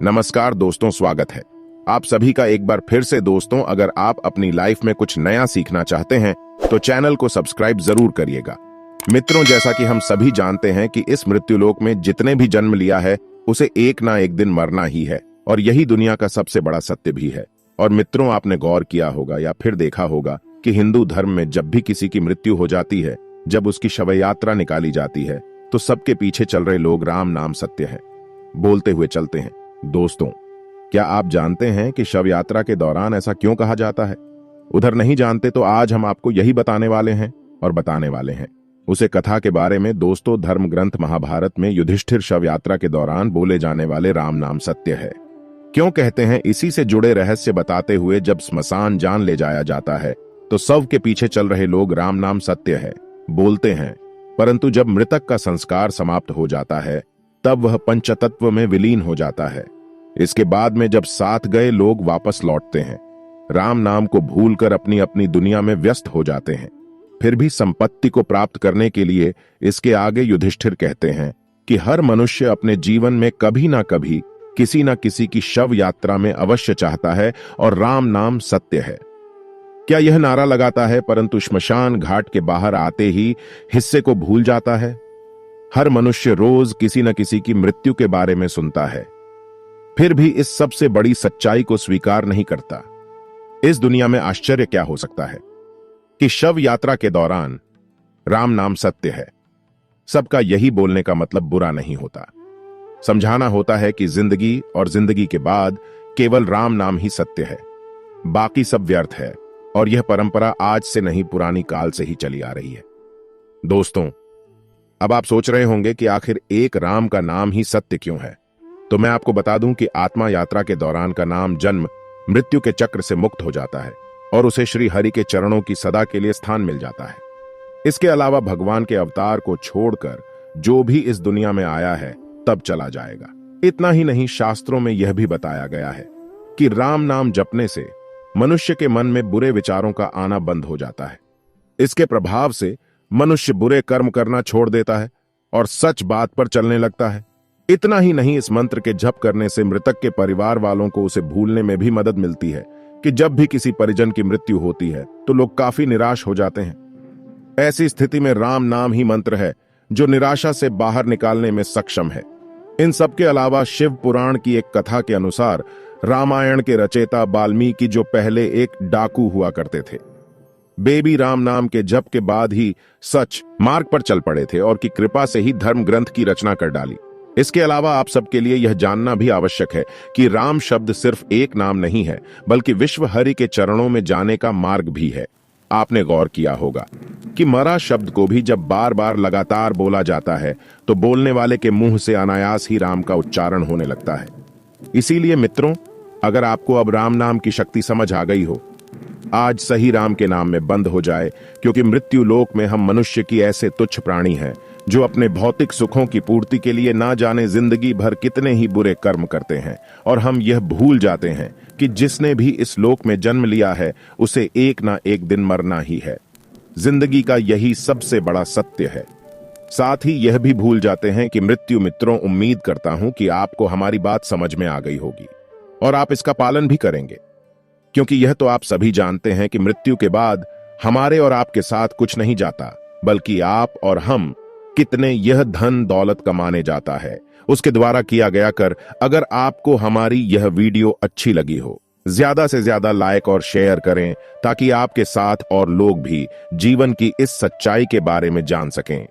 नमस्कार दोस्तों, स्वागत है आप सभी का एक बार फिर से। दोस्तों, अगर आप अपनी लाइफ में कुछ नया सीखना चाहते हैं तो चैनल को सब्सक्राइब जरूर करिएगा। मित्रों, जैसा कि हम सभी जानते हैं कि इस मृत्युलोक में जितने भी जन्म लिया है उसे एक ना एक दिन मरना ही है, और यही दुनिया का सबसे बड़ा सत्य भी है। और मित्रों, आपने गौर किया होगा या फिर देखा होगा कि हिंदू धर्म में जब भी किसी की मृत्यु हो जाती है, जब उसकी शव यात्रा निकाली जाती है, तो सबके पीछे चल रहे लोग राम नाम सत्य है बोलते हुए चलते हैं। दोस्तों, क्या आप जानते हैं कि शव यात्रा के दौरान ऐसा क्यों कहा जाता है? उधर नहीं जानते तो आज हम आपको यही बताने वाले हैं और बताने वाले हैं उसे कथा के बारे में। दोस्तों, धर्म ग्रंथ महाभारत में युधिष्ठिर शव यात्रा के दौरान बोले जाने वाले राम नाम सत्य है। क्यों कहते हैं, इसी से जुड़े रहस्य बताते हुए जब स्मशान जान ले जाया जाता है तो शव के पीछे चल रहे लोग राम नाम सत्य है बोलते हैं, परंतु जब मृतक का संस्कार समाप्त हो जाता है तब वह पंचतत्व में विलीन हो जाता है। इसके बाद में जब साथ गए लोग वापस लौटते हैं, राम नाम को भूलकर अपनी अपनी दुनिया में व्यस्त हो जाते हैं। फिर भी संपत्ति को प्राप्त करने के लिए इसके आगे युधिष्ठिर कहते हैं कि हर मनुष्य अपने जीवन में कभी ना कभी किसी ना किसी की शव यात्रा में अवश्य चाहता है, और राम नाम सत्य है। क्या यह नारा लगाता है, परंतु श्मशान घाट के बाहर आते ही हिस्से को भूल जाता है। हर मनुष्य रोज किसी न किसी की मृत्यु के बारे में सुनता है, फिर भी इस सबसे बड़ी सच्चाई को स्वीकार नहीं करता। इस दुनिया में आश्चर्य क्या हो सकता है कि शव यात्रा के दौरान राम नाम सत्य है। सबका यही बोलने का मतलब बुरा नहीं होता। समझाना होता है कि जिंदगी और जिंदगी के बाद केवल राम नाम ही सत्य है, बाकी सब व्यर्थ है। और यह परंपरा आज से नहीं, पुरानी काल से ही चली आ रही है। दोस्तों, अब आप सोच रहे होंगे कि आखिर एक राम का नाम ही सत्य क्यों है। तो मैं आपको बता दूं कि आत्मा यात्रा के दौरान का नाम जन्म मृत्यु के चक्र से मुक्त हो जाता है और उसे श्री हरि के चरणों की सदा के लिए स्थान मिल जाता है। इसके अलावा भगवान के अवतार को छोड़कर जो भी इस दुनिया में आया है तब चला जाएगा। इतना ही नहीं, शास्त्रों में यह भी बताया गया है कि राम नाम जपने से मनुष्य के मन में बुरे विचारों का आना बंद हो जाता है। इसके प्रभाव से मनुष्य बुरे कर्म करना छोड़ देता है और सच बात पर चलने लगता है। इतना ही नहीं, इस मंत्र के जप करने से मृतक के परिवार वालों को उसे भूलने में भी मदद मिलती है कि जब भी किसी परिजन की मृत्यु होती है तो लोग काफी निराश हो जाते हैं। ऐसी स्थिति में राम नाम ही मंत्र है जो निराशा से बाहर निकालने में सक्षम है। इन सब के अलावा शिव पुराण की एक कथा के अनुसार रामायण के रचयिता वाल्मीकि जो पहले एक डाकू हुआ करते थे, बेबी राम नाम के जप के बाद ही सच मार्ग पर चल पड़े थे और की कृपा से ही धर्म ग्रंथ की रचना कर डाली। इसके अलावा आप सबके लिए यह जानना भी आवश्यक है कि राम शब्द सिर्फ एक नाम नहीं है, बल्कि विश्व हरि के चरणों में जाने का मार्ग भी है। आपने गौर किया होगा कि मरा शब्द को भी जब बार बार लगातार बोला जाता है तो बोलने वाले के मुंह से अनायास ही राम का उच्चारण होने लगता है। इसीलिए मित्रों, अगर आपको अब राम नाम की शक्ति समझ आ गई हो, आज सही राम के नाम में बंद हो जाए, क्योंकि मृत्यु लोक में हम मनुष्य की ऐसे तुच्छ प्राणी हैं जो अपने भौतिक सुखों की पूर्ति के लिए ना जाने जिंदगी भर कितने ही बुरे कर्म करते हैं, और हम यह भूल जाते हैं कि जिसने भी इस लोक में जन्म लिया है उसे एक ना एक दिन मरना ही है। जिंदगी का यही सबसे बड़ा सत्य है। साथ ही यह भी भूल जाते हैं कि मृत्यु, मित्रों, उम्मीद करता हूं कि आपको हमारी बात समझ में आ गई होगी और आप इसका पालन भी करेंगे, क्योंकि यह तो आप सभी जानते हैं कि मृत्यु के बाद हमारे और आपके साथ कुछ नहीं जाता, बल्कि आप और हम कितने यह धन दौलत कमाने जाता है उसके द्वारा किया गया कर। अगर आपको हमारी यह वीडियो अच्छी लगी हो, ज्यादा से ज्यादा लाइक और शेयर करें ताकि आपके साथ और लोग भी जीवन की इस सच्चाई के बारे में जान सकें।